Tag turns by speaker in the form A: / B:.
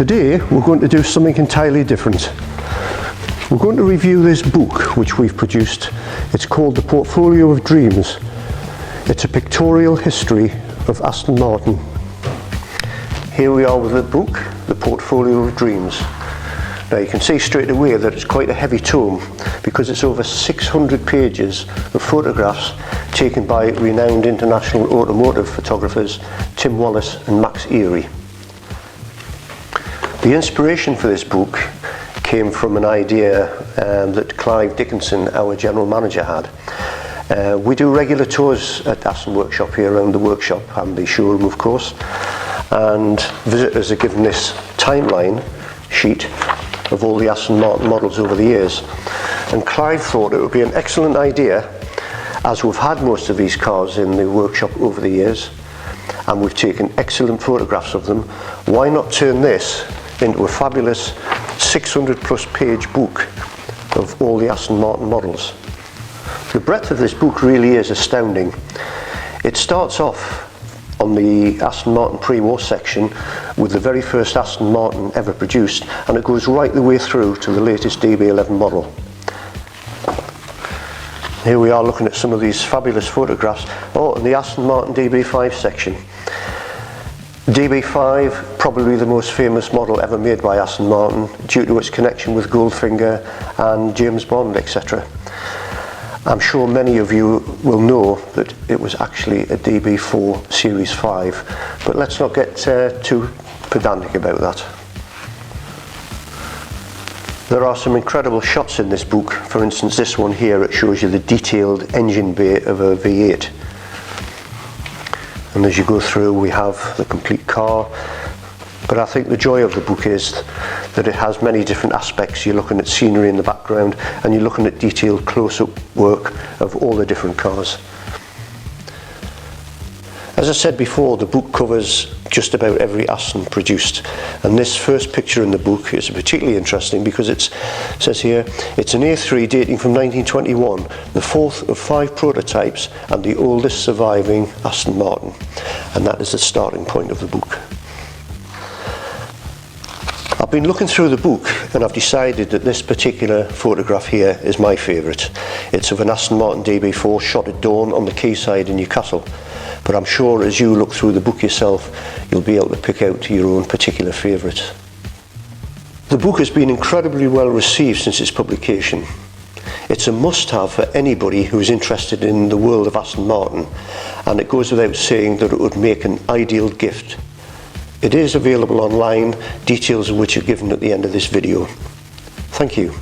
A: Today we're going to do something entirely different. We're going to review this book which we've produced. It's called The Portfolio of Dreams. It's a pictorial history of Aston Martin. Here we are with the book, The Portfolio of Dreams. Now you can see straight away that it's quite a heavy tome because it's over 600 pages of photographs taken by renowned international automotive photographers Tim Wallace and Max Erie. The inspiration for this book came from an idea that Clive Dickinson, our general manager, had. We do regular tours at Aston Workshop here around the workshop and the showroom, of course, and visitors are given this timeline sheet of all the Aston Martin models over the years. And Clive thought it would be an excellent idea, as we've had most of these cars in the workshop over the years and we've taken excellent photographs of them, why not turn this into a fabulous 600 plus page book of all the Aston Martin models. The breadth of this book really is astounding. It starts off on the Aston Martin pre-war section with the very first Aston Martin ever produced, and it goes right the way through to the latest DB11 model. Here we are looking at some of these fabulous photographs. Oh, and the Aston Martin DB5 section. DB5, probably the most famous model ever made by Aston Martin due to its connection with Goldfinger and James Bond, etc. I'm sure many of you will know that it was actually a DB4 Series 5, but let's not get too pedantic about that. There are some incredible shots in this book. For instance, this one here, it shows you the detailed engine bay of a V8. And as you go through, we have the complete car. But I think the joy of the book is that it has many different aspects. You're looking at scenery in the background and you're looking at detailed close-up work of all the different cars. As I said before, the book covers just about every Aston produced, and this first picture in the book is particularly interesting because it says here, it's an A3 dating from 1921, the fourth of 5 prototypes and the oldest surviving Aston Martin, and that is the starting point of the book. I've been looking through the book and I've decided that this particular photograph here is my favourite. It's of an Aston Martin DB4 shot at dawn on the quayside in Newcastle. But I'm sure as you look through the book yourself, you'll be able to pick out your own particular favourite. The book has been incredibly well received since its publication. It's a must-have for anybody who is interested in the world of Aston Martin, and it goes without saying that it would make an ideal gift. It is available online, details of which are given at the end of this video. Thank you.